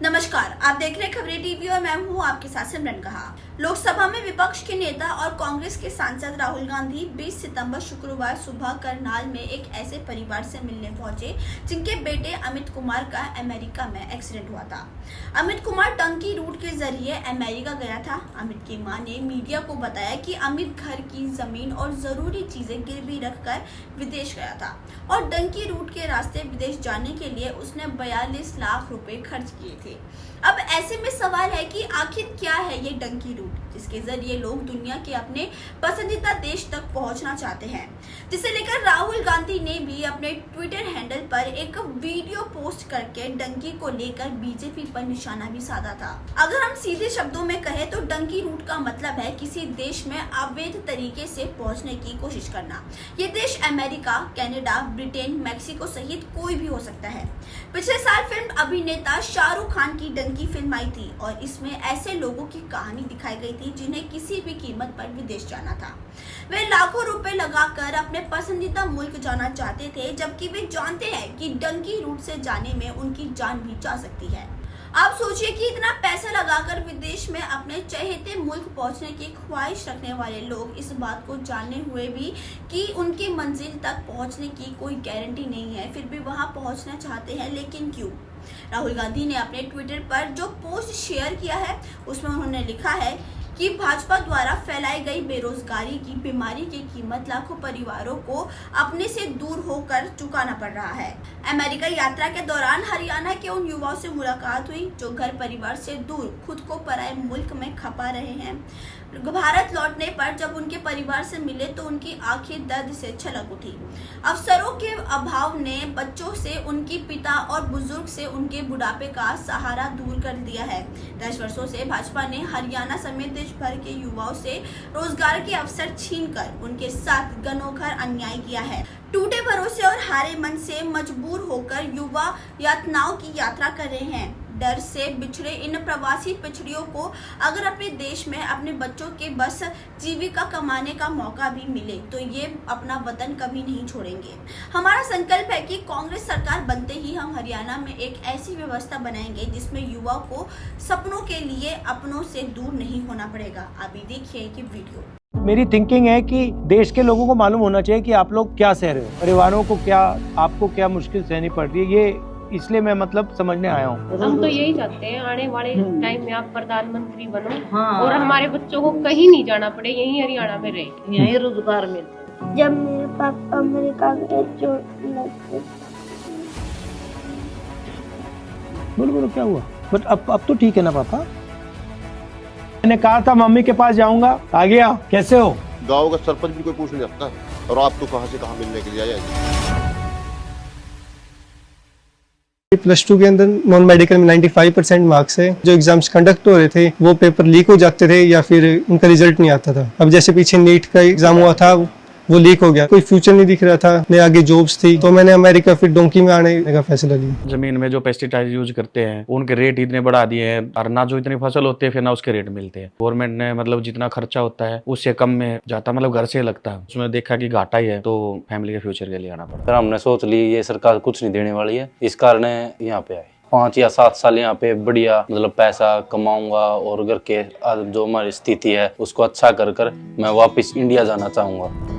नमस्कार, आप देख रहे खबरें टीवी और मैं हूं आपके साथ सिमरन कहा। लोकसभा में विपक्ष के नेता और कांग्रेस के सांसद राहुल गांधी 20 सितंबर शुक्रवार सुबह करनाल में एक ऐसे परिवार से मिलने पहुंचे जिनके बेटे अमित कुमार का अमेरिका में एक्सीडेंट हुआ था। अमित कुमार डंकी रूट के जरिए अमेरिका गया था। अमित की मां ने मीडिया को बताया कि अमित घर की जमीन और जरूरी चीजें गिरवी रखकर विदेश गया था और डंकी रूट के रास्ते विदेश जाने के लिए उसने 42 लाख रुपए खर्च किए थे। अब ऐसे में सवाल है कि आखिर क्या है ये डंकी रूट जिसके जरिए लोग दुनिया के अपने पसंदीदा देश तक पहुंचना चाहते हैं, जिसे लेकर राहुल गांधी ने भी अपने ट्विटर हैंडल पर एक वीडियो पोस्ट करके डंकी को लेकर बीजेपी पर निशाना भी साधा था। अगर हम सीधे शब्दों में कहें तो डंकी रूट का मतलब है किसी देश में अवैध तरीके से पहुंचने की कोशिश करना। ये देश अमेरिका, कनाडा, ब्रिटेन, मैक्सिको सहित कोई भी हो सकता है। पिछले साल फिल्म अभिनेता शाहरुख खान की डंकी फिल्म आई थी और इसमें ऐसे लोगों की कहानी दिखाई गई थी जिन्हें किसी भी कीमत पर विदेश जाना था। वे लाखों रुपए लगाकर अपने पसंदीदा मुल्क जाना चाहते थे, जबकि वे जानते हैं कि डंकी रूट से जाने में उनकी जान भी जा सकती है। आप सोचिए कि इतना पैसा लगाकर विदेश में अपने चहेते मुल्क पहुंचने की ख्वाहिश रखने वाले लोग इस बात को जाने हुए भी कि उनकी मंजिल तक पहुंचने की कोई गारंटी नहीं है, फिर भी वहां पहुंचना चाहते हैं। लेकिन क्यों? राहुल गांधी ने अपने ट्विटर पर जो पोस्ट शेयर किया है उसमें उन्होंने लिखा है कि भाजपा द्वारा फैलाई गई बेरोजगारी की बीमारी की कीमत लाखों परिवारों को अपने से दूर होकर चुकाना पड़ रहा है। अमेरिका यात्रा के दौरान हरियाणा के उन युवाओं से मुलाकात हुई जो घर परिवार से दूर खुद को पराए मुल्क में खपा रहे हैं। भारत लौटने पर जब उनके परिवार से मिले तो उनकी आंखें दर्द से छलक उठी। अवसरों के अभाव ने बच्चों से उनकी पिता और बुजुर्ग से उनके बुढ़ापे का सहारा दूर कर दिया है। 10 वर्षों से भाजपा ने हरियाणा समेत देश भर के युवाओं से रोजगार के अवसर छीनकर उनके साथ गनोखर अन्याय किया है। टूटे भरोसे और हारे मन से मजबूर होकर युवा यातनाओं की यात्रा कर रहे हैं। डर से बिछड़े इन प्रवासी पिछड़ियों को अगर अपने देश में अपने बच्चों के बस जीविका कमाने का मौका भी मिले तो ये अपना वतन कभी नहीं छोड़ेंगे। हमारा संकल्प है कि कांग्रेस सरकार बनते ही हम हरियाणा में एक ऐसी व्यवस्था बनाएंगे जिसमें युवाओं को सपनों के लिए अपनों से दूर नहीं होना पड़ेगा। अभी देखिए कि वीडियो। मेरी थिंकिंग है कि देश के लोगों को मालूम होना चाहिए कि आप लोग क्या सह रहे हो, परिवारों को क्या, आपको क्या मुश्किल सहनी पड़ रही है। ये इसलिए मैं समझने आया हूँ। हम तो यही चाहते हैं आने वाले टाइम में आप प्रधानमंत्री बनो और हमारे बच्चों को कहीं नहीं जाना पड़े, यहीं हरियाणा में रहे, यहीं रोजगार मिले। जब मेरे पापा अमेरिका गए बोलो क्या हुआ? बट अब तो ठीक है ना पापा? मैंने कहा था मम्मी के पास जाऊंगा, आ गया। कैसे हो? गाँव का सरपंच भी कोई पूछ नहीं सकता और आप तो कहाँ से कहाँ मिलने के लिए आए। +2 के अंदर नॉन मेडिकल में 95% मार्क्स है। जो एग्जाम्स कंडक्ट हो रहे थे वो पेपर लीक हो जाते थे या फिर उनका रिजल्ट नहीं आता था। अब जैसे पीछे नीट का एग्जाम हुआ था वो लीक हो गया, कोई फ्यूचर नहीं दिख रहा था, न आगे जॉब्स थी, तो मैंने अमेरिका फिर डोंकी में आने का फैसला लिया। जमीन में जो पेस्टिसाइड यूज करते हैं उनके रेट इतने बढ़ा दिए हैं और ना जो इतनी फसल होती है फिर ना उसके रेट मिलते हैं। गवर्नमेंट ने जितना खर्चा होता है उससे कम में जाता, घर से लगता है। उसमें देखा कि घाटा ही है तो फैमिली के फ्यूचर के लिए आना पड़ा। फिर हमने सोच ली ये सरकार कुछ नहीं देने वाली है, इस कारण यहाँ पे आए। 5 या 7 साल यहाँ पे बढ़िया पैसा कमाऊंगा और घर के जो हमारी स्थिति है उसको अच्छा कर मैं वापस इंडिया जाना चाहूंगा।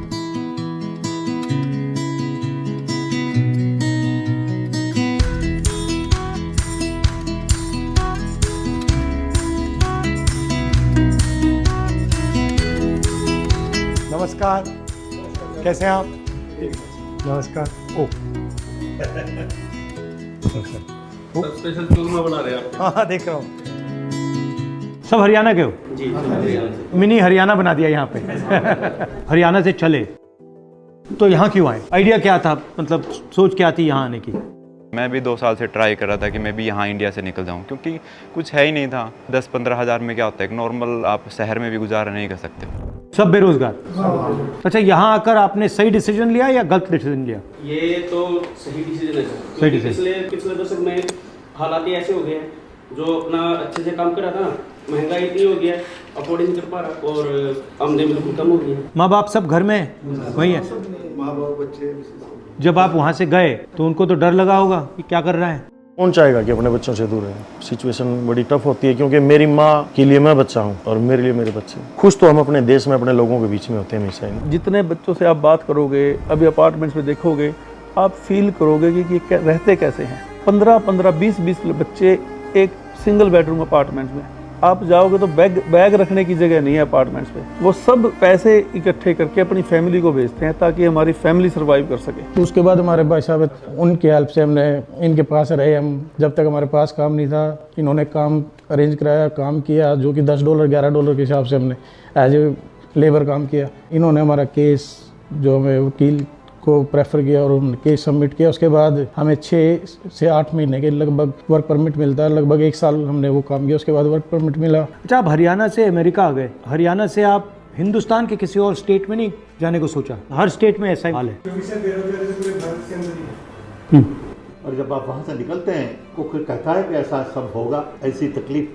नमस्कार, कैसे हैं आप? नमस्कार। स्पेशल चूरमा बना रहे हैं आप? हाँ देख रहा हूँ। सब हरियाणा के हो? जी। मिनी हरियाणा बना दिया यहाँ पे। हरियाणा से चले तो यहाँ क्यों आए? आइडिया क्या था, सोच क्या थी यहाँ आने की? मैं भी 2 साल से ट्राई कर रहा था कि मैं भी यहाँ इंडिया से निकल जाऊँ, क्योंकि कुछ है ही नहीं था। 10-15 हज़ार में क्या होता है, एक नॉर्मल आप शहर में भी गुजारा नहीं कर सकते। सब बेरोजगार। अच्छा, यहाँ आकर आपने सही डिसीजन लिया या गलत डिसीजन लिया? ये तो सही डिसीजन है। सही डिसीजन। पिछले दशक में हालात ऐसे हो गए हैं, जो अपना अच्छे से काम कर रहा था, महंगाई इतनी हो गई है, अफोर्ड नहीं कर पा रहा और आमदनी बिल्कुल कम हो गई है। माँ बाप सब घर में वही है? माँ बाप बच्चे। जब आप वहाँ से गए तो उनको तो डर लगा होगा कि क्या कर रहा है? कौन चाहेगा कि अपने बच्चों से दूर रहे। सिचुएशन बड़ी टफ होती है क्योंकि मेरी माँ के लिए मैं बच्चा हूँ और मेरे लिए मेरे बच्चे। खुश तो हम अपने देश में अपने लोगों के बीच में होते हैं हमेशा ही। जितने बच्चों से आप बात करोगे, अभी अपार्टमेंट्स में देखोगे, आप फील करोगे कि रहते कैसे हैं। 15-15, 20-20 बच्चे एक सिंगल बेडरूम अपार्टमेंट्स में। आप जाओगे तो बैग रखने की जगह नहीं है अपार्टमेंट्स पे। वो सब पैसे इकट्ठे करके अपनी फैमिली को भेजते हैं ताकि हमारी फैमिली सर्वाइव कर सके। तो उसके बाद हमारे भाई साहब, उनकी हेल्प से हमने इनके पास रहे। हम जब तक हमारे पास काम नहीं था, इन्होंने काम अरेंज कराया, काम किया, जो कि $10 $11 के हिसाब से हमने एज ए लेबर काम किया। इन्होंने हमारा केस, जो हमें वकील को प्रेफर किया और उन्होंने केस सबमिट किया। उसके बाद हमें 6 से 8 महीने के लगभग वर्क परमिट मिलता है। लगभग 1 साल हमने वो काम किया, उसके बाद वर्क परमिट मिला। अच्छा, आप हरियाणा से अमेरिका आ गए। हरियाणा से आप हिंदुस्तान के किसी और स्टेट में नहीं जाने को सोचा? हर स्टेट में ऐसा ही हाल है। और जब आप वहाँ से निकलते हैं तो फिर कहता है कि ऐसा सब होगा, ऐसी तकलीफ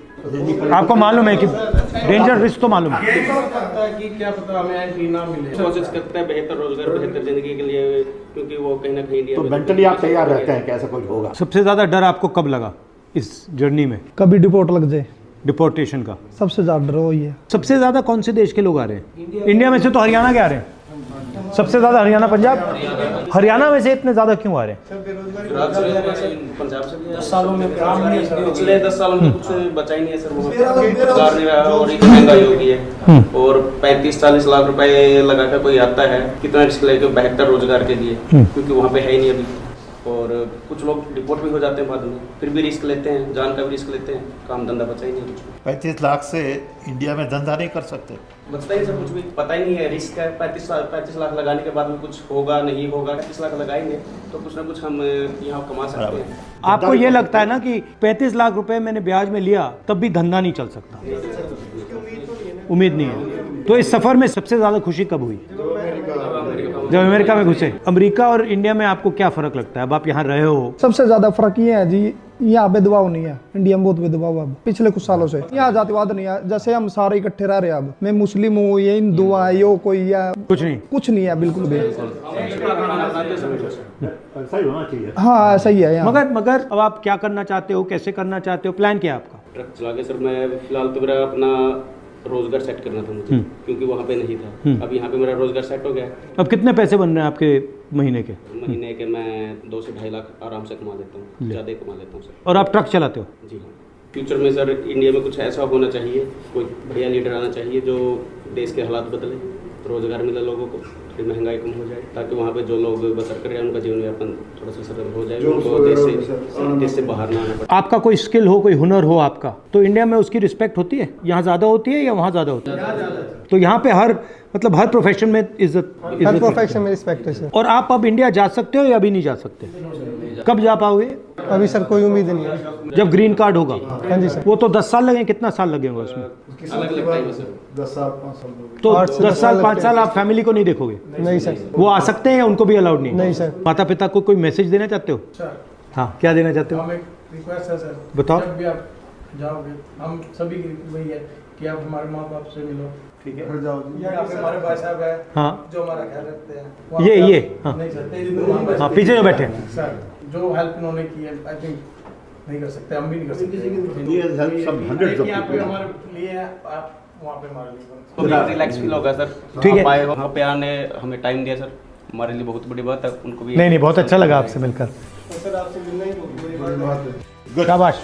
आपको मालूम है कि डेंजर रिस्क तो मालूम है कि क्या पता हमें एंट्री ना मिले। कोशिश करता है बेहतर रोजगार, बेहतर जिंदगी के लिए, क्योंकि वो कहीं ना कहीं इंडिया तो मेंटली आप तैयार रहते हैं कि ऐसा कुछ होगा। सबसे ज्यादा डर आपको कब लगा इस जर्नी में? कभी डिपोर्ट लग जाए, डिपोर्टेशन का सबसे ज्यादा डर वही है। सबसे ज्यादा कौन से देश के लोग आ रहे हैं? इंडिया में से तो हरियाणा के आ रहे हैं सबसे ज्यादा। हरियाणा, पंजाब। हरियाणा में से इतने ज्यादा क्यों आ रहे हैं? पंजाब से 10 सालों में काम नहीं, पिछले 10 सालों में कुछ बचा ही नहीं है सर। रोजगार नहीं रहा और इतनी महंगाई हो गई है। और 35-40 लाख रुपए लगा कर कोई आता है, कितना रिस्क लेके बेहतर रोजगार के लिए, क्योंकि वहाँ पे है ही नहीं अभी। और कुछ लोग डिपोर्ट भी हो जाते हैं बाद में, फिर भी रिस्क लेते हैं, जान का भी रिस्क लेते हैं, काम धंधा बचा ही नहीं कुछ। 35 लाख से इंडिया में धंधा नहीं कर सकते, बचता ही सर कुछ भी, पता ही नहीं है, रिस्क है। 35 लाख लगाने के बाद में कुछ होगा नहीं होगा। 35 लाख लगाएंगे तो कुछ ना कुछ हम यहाँ कमा सकते हैं। आपको ये लगता है ना कि 35 लाख रुपए मैंने ब्याज में लिया तब भी धंधा नहीं चल सकता? उम्मीद नहीं है। तो इस सफर में सबसे ज्यादा खुशी कब हुई? जब अमेरिका में घुसे। अमेरिका और इंडिया में आपको क्या फर्क लगता है? अब आप यहाँ रहे हो। सबसे ज्यादा फर्क ये है जी, यहाँ भेदभाव नहीं है। इंडिया में बहुत भेदभाव है अब पिछले कुछ सालों से। यहाँ जातिवाद नहीं है, जैसे हम सारे इकट्ठे रह रहे हैं। अब मैं मुस्लिम हूँ, ये हिंदू है, यो कोई है, कुछ नहीं, कुछ नहीं है, बिल्कुल भी। ऐसा ही होना चाहिए। हाँ, ऐसा ही है। मगर अब आप क्या करना चाहते हो, कैसे करना चाहते हो, प्लान क्या है आपका? ट्रक चला के सर मैं फिलहाल तो मेरा अपना रोजगार सेट करना था मुझे, क्योंकि वहाँ पे नहीं था। अब यहाँ पे मेरा रोजगार सेट हो गया। अब कितने पैसे बन रहे हैं आपके महीने के? महीने के मैं 2 से 2.5 लाख आराम से कमा लेता हूँ, ज़्यादा कमा लेता हूँ सर। और आप ट्रक चलाते हो? जी हाँ। फ्यूचर में सर इंडिया में कुछ ऐसा होना चाहिए, कोई बढ़िया लीडर आना चाहिए जो देश के हालात बदले, रोजगार मिले लोगों को, फिर महंगाई कम हो जाए, ताकि वहाँ पे जो लोग बसर कर रहे हैं उनका जीवन यापन थोड़ा सा सरल हो जाए, उनको देश से बाहर ना आना पड़े। आपका कोई स्किल हो, कोई हुनर हो आपका, तो इंडिया में उसकी रिस्पेक्ट होती है? यहाँ ज़्यादा होती है या वहाँ ज़्यादा होती है? तो यहाँ पे हर प्रोफेशन में इज्जत, हर प्रोफेशन में रिस्पेक्ट है सर। और आप अब इंडिया जा सकते हो या अभी नहीं जा सकते? कब जा पाओगे? अभी सर कोई उम्मीद नहीं है। जब ग्रीन कार्ड होगा? हाँ जी सर। वो तो 10 साल लगेंगे। कितना साल लगेंगे उसमें? अलग-अलग टाइम है सर। 10 साल 5 साल। तो 10 साल 5 साल आप फैमिली को नहीं देखोगे? नहीं सर। वो आ सकते हैं या उनको भी अलाउड नहीं? नहीं सर। माता पिता को कोई मैसेज देना चाहते हो? हाँ, क्या देना चाहते हो? हम एक रिक्वेस्ट है सर, बताओ। जब भी आप जाओगे, हम सभी की वही है कि आप हमारे माँ बाप से मिलो, ठीक है? यहाँ पे हमारे भाई साहब है, हाँ, जो हमारा ख्याल रखते हैं। ये हाँ, नहीं सर, तेजी हाँ, पीछे जो बैठे हैं सर, जो हेल्प इन्होंने की है, आई थिंक नहीं कर सकते, हम भी नहीं कर सकते। ये हेल्प सब 100 जो यहाँ पे हमारे लिए है, आप वहाँ पे हमारे लिए तो रिलैक्स फील होगा सर। ठीक है। वहाँ पे आने हमें टाइम दिया सर, हमारे लिए बहुत बड़ी बात है। उनको भी नहीं, बहुत अच्छा लगा आपसे मिलकर। सर आपसे मिलना ही बहुत बड़ी बात है। शाबाश।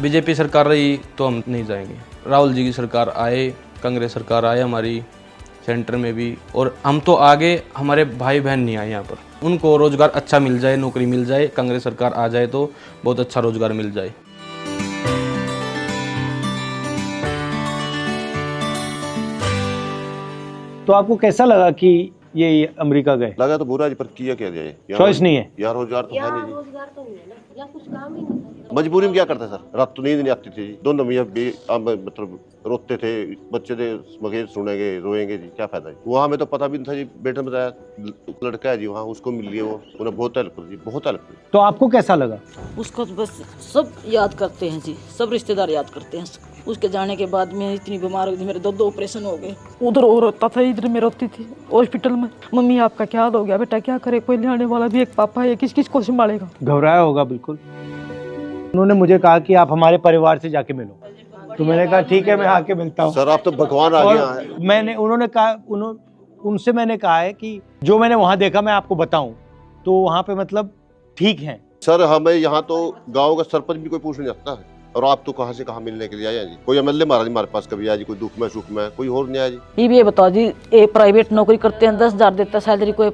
बीजेपी सरकार रही तो हम नहीं जाएंगे। राहुल जी की सरकार आए, कांग्रेस सरकार आए हमारी सेंटर में भी, और हम तो आगे, हमारे भाई बहन नहीं आए यहाँ पर। उनको रोज़गार अच्छा मिल जाए, नौकरी मिल जाए, कांग्रेस सरकार आ जाए तो बहुत अच्छा रोज़गार मिल जाए। तो आपको कैसा लगा कि ये अमेरिका गए? लगा तो बुरा, पर किया क्या जाए, चॉइस नहीं है यार। रोजगार तो है नहीं जी। रोजगार तो नहीं है ना, या कुछ काम ही नहीं। मजबूरी में क्या करते सर, रात तो नींद नहीं आती थी जी। दोनों मियाँ मतलब रोते थे, बच्चे थे मगे सुनेंगे रोएंगे जी, क्या फायदा है। वहाँ में तो पता भी नहीं था जी। बेटे ने बताया लड़का है जी वहाँ, उसको मिल गया, वो उन्हें बहुत हेल्प कर दी, बहुत हेल्प कर दी। तो आपको कैसा लगा? उसको बस सब याद करते हैं जी, सब रिश्तेदार याद करते हैं। उसके जाने के बाद मैं इतनी बीमार हो गई, मेरे 2 ऑपरेशन हो गए। उधर और होता था, इधर मैं रोती थी हॉस्पिटल में। मम्मी आपका क्या हाल हो गया बेटा, क्या करे, कोई ले आने वाला भी एक पापा है, किस किस को संभालेगा। घबराया होगा बिल्कुल। उन्होंने मुझे कहा कि आप हमारे परिवार से जाके मिलो, तो मैंने कहा ठीक है मैं आके मिलता हूँ। सर आप तो भगवान आ गया है। उन्होंने कहा, उनसे मैंने कहा है कि जो मैंने वहाँ देखा मैं आपको बताऊं, तो वहाँ पे मतलब ठीक है। सर हमें यहाँ तो गांव का सरपंच भी कोई पूछ नहीं सकता है, और आप तो कहाँ से कहाँ मिलने के लिए आए जी। कोई एमएलए महाराज हमारे पास कभी आया जी, कोई दुख में सुख में, कोई और नहीं आया जी। ये बताओ जी, एक प्राइवेट नौकरी करते हैं 10,000 देता है सैलरी, कोई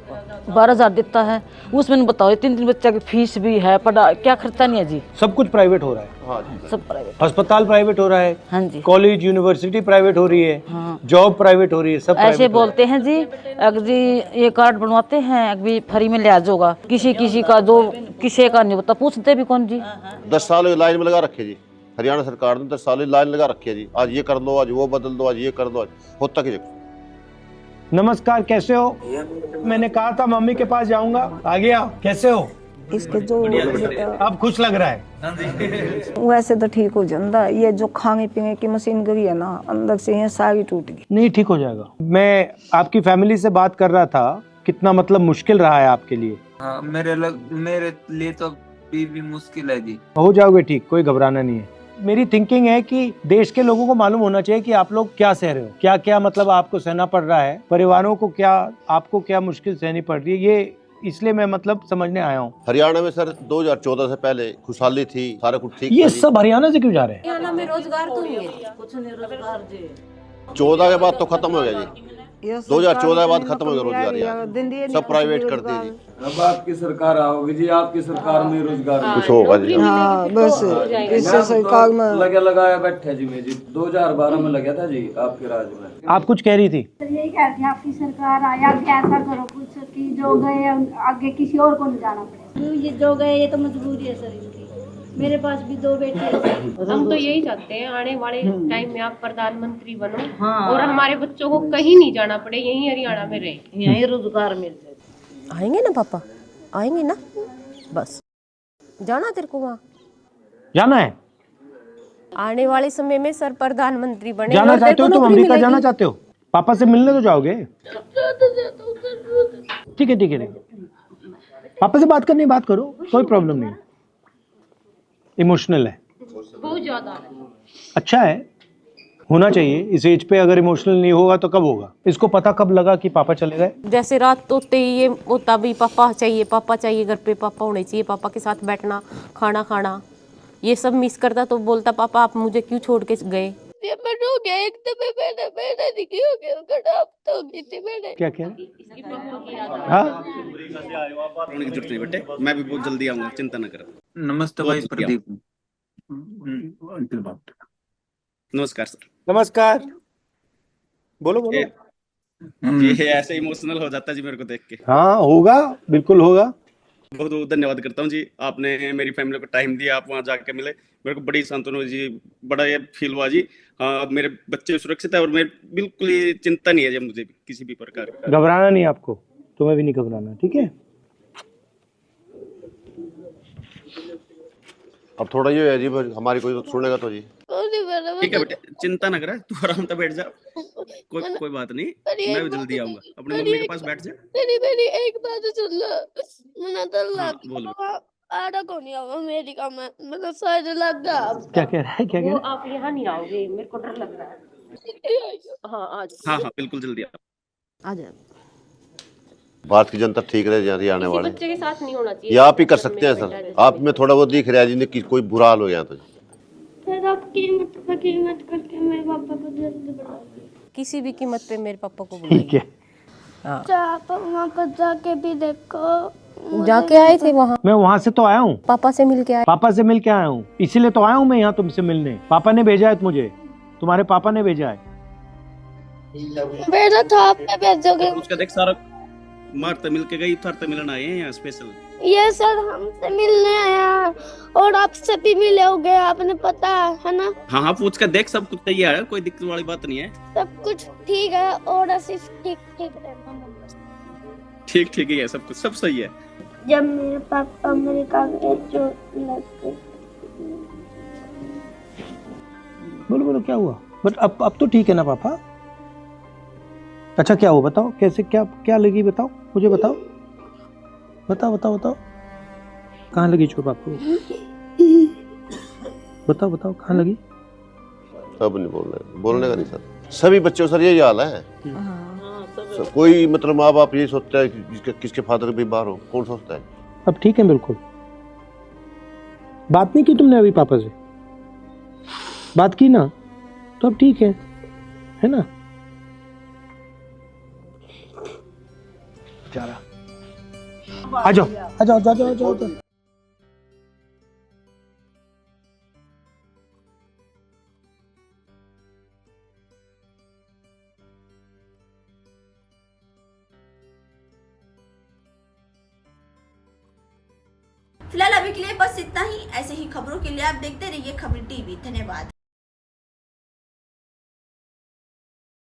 12,000 देता है, उसमें बताओ 3 बच्चा की फीस भी है, पढ़ा क्या खर्चा नहीं है जी। सब कुछ प्राइवेट हो रहा है। हाँ जी, सब प्राइवेट। अस्पताल प्राइवेट हो रहा है। हाँ जी। कॉलेज यूनिवर्सिटी प्राइवेट हो रही है। हाँ। जॉब प्राइवेट हो रही है। सब ऐसे बोलते हैं जी, अगर जी ये कार्ड बनवाते हैं अभी फ्री में लिहाज होगा, किसी का जो किसी का नहीं होता, पूछते भी कौन जी। 10 साल लाइन में लगा रखे जी हरियाणा सरकार ने, 10 साल लाइन लगा रखी है जी। आज ये कर दो, आज वो बदल दो, आज ये कर दो, आज होता कि। नमस्कार, कैसे हो? मैंने कहा था मम्मी के पास जाऊंगा, आ गया। कैसे हो? इसके जो अब खुश लग रहा है। वैसे तो ठीक हो जाता, ये जो खाने पीने की मशीन गई है ना, अंदर से ये सारी टूट गई। नहीं, ठीक हो जाएगा। मैं आपकी फैमिली से बात कर रहा था, कितना मतलब मुश्किल रहा है आपके लिए। हाँ, मेरे लिए तो भी मुश्किल है जी। हो जाओगे ठीक, कोई घबराना नहीं है। मेरी थिंकिंग है कि देश के लोगों को मालूम होना चाहिए कि आप लोग क्या सह रहे हो, क्या क्या मतलब आपको सहना पड़ रहा है, परिवारों को क्या, आपको क्या मुश्किल सहनी पड़ रही है, ये इसलिए मैं मतलब समझने आया हूँ। हरियाणा में सर 2014 से पहले खुशहाली थी, सारा कुछ ठीक। ये सब हरियाणा से क्यों जा रहे हैं? हरियाणा में रोजगार तो नहीं है, कुछ नहीं रोजगार जी। 14 के बाद तो खत्म हो गया जी, 2014 के बाद खत्म हो गया रोजगार यार, सब प्राइवेट कर दिए जी। अब आपकी सरकार आओगी जी, आपकी सरकार में रोजगार कुछ होगा जी। हाँ बस इससे सरकार में लगाया बैठे जी। मैं जी 2012 में लगा था जी आपके राज में। आप कुछ कह रही थी? यही कहते हैं आपकी सरकार आए, आगे ऐसा करो कुछ कि जो गए आगे किसी और को नहीं जाना पड़े। ये जो गए ये तो मजबूरी है सर इनकी। मेरे पास भी 2 बेटे हैं। हम तो यही चाहते हैं आने वाले टाइम में आप प्रधानमंत्री बनो। हाँ। और हमारे बच्चों को कहीं नहीं जाना पड़े, यहीं हरियाणा में रहे, यहीं रोजगार मिल जाए। आएंगे ना पापा, आएंगे ना, बस जाना तेरे को वहाँ जाना है। आने वाले समय में सर प्रधानमंत्री बने। जाना चाहते हो तुम अमेरिका जाना चाहते हो? पापा से मिलने तो जाओगे? ठीक है ठीक है, पापा से बात करनी बात करो, कोई प्रॉब्लम नहीं। इमोशनल है बहुत ज्यादा। अच्छा है, होना चाहिए इस एज पे। अगर इमोशनल नहीं होगा तो कब होगा? इसको पता कब लगा कि पापा चले गए? जैसे रात होते ही ये होता भी पापा चाहिए घर पे, पापा होने चाहिए, पापा के साथ बैठना, खाना खाना, ये सब मिस करता। तो बोलता पापा आप मुझे क्यों छोड़ के गए? क्या क्या की जरूरत नहीं बेटे, मैं भी बहुत जल्दी आऊंगा, चिंता न करो। नमस्ते भाई प्रदीप। नमस्कार सर। नमस्कार, बोलो बोलो। ये ऐसे इमोशनल हो जाता है जी मेरे को देख के। हाँ होगा, बिल्कुल होगा। बहुत बहुत धन्यवाद करता हूँ जी, आपने मेरी फैमिली को टाइम दिया, आप वहाँ जाके मिले, मेरे को बड़ी सांत्वना हुई जी, बड़ा ये फील हुआ जी। हाँ मेरे बच्चे सुरक्षित है और मैं बिल्कुल ही चिंता नहीं है जी मुझे किसी भी प्रकार का। घबराना नहीं आपको, तुम्हें भी नहीं घबराना, ठीक है? अब थोड़ा ये है जी, हमारी कोई तो सुनेगा तो जी। ठीक है बेटे, चिंता न करे, तू आराम से बैठ जा, कोई बात नहीं, मैं भी जल्दी आऊंगा। अपनी मम्मी के पास बैठ जा। मेरी एक बात सुन लो, मैं तो बोलो। आड़ा को नहीं आऊंगा अमेरिका में, मतलब शायद लग गया। क्या कह रहा है, क्या कह रहा है? आप यहाँ नहीं आओगे, मेरे को डर लग रहा है। हाँ आ जाओ। हाँ बिल्कुल जल्दी आ जाओ। भारत की जनता ठीक रहे जाती आने वाले, बच्चे के साथ नहीं होना चाहिए। ये आप ही कर सकते हैं सर, आप में थोड़ा बहुत दिख रहा है जी, कोई बुरा हाल हो गया तो फिर आप कीमत करके मेरे पापा को जल्दी बुला किसी भी कीमत पे मेरे पापा को बुलाइए। ठीक है। आप वहाँ पर जाके भी देखो। जाके आए थे वहाँ? मैं वहाँ से तो आया हूँ, पापा से मिल के आया। पापा से मिल के आया हूँ, इसीलिए तो आया हूँ मैं यहाँ तुमसे मिलने। पापा ने भेजा है मुझे, तुम्हारे पापा ने भेजा है। भेजा था, आप भेजोगे? उसका देख सारा मारते मिल के गई, उतारते मिलने आए हैं यहाँ स्पेशल। ये सर हमसे मिलने आया और आपसे भी मिले होगे, आपने पता है ना? हाँ हाँ पूछ कर देख, सब कुछ तैयार है, कोई दिक्कत वाली बात नहीं है। सब कुछ ठीक है और सिर्फ ठीक रहना। ठीक ही है, सब कुछ सब सही है। जब मेरे पापा अमेरिका गए चोट लग गई, बोलो बोलो क्या हुआ? बट अब तो ठीक है ना पापा? अच्छा क्या हुआ बताओ, कैसे क्या क्या लगी बताओ, मुझे बताओ बताओ बताओ बताओ, कहाँ लगी चोट आपको? बताओ बताओ कहाँ लगी? अब नहीं बोलने का नहीं सर, सभी बच्चों सर यही हाल है। सर, कोई मतलब माँ बाप यही सोचता है कि किसके फादर भी बाहर हो, कौन सोचता है? अब ठीक है बिल्कुल। बात नहीं की तुमने अभी पापा से? बात की ना, तो अब ठीक है ना? आ जाओ आ जाओ जाओ जाओ जाओ, जाओ। फिलहाल अभी के लिए बस इतना ही। ऐसे ही खबरों के लिए आप देखते रहिए खबर टीवी। धन्यवाद।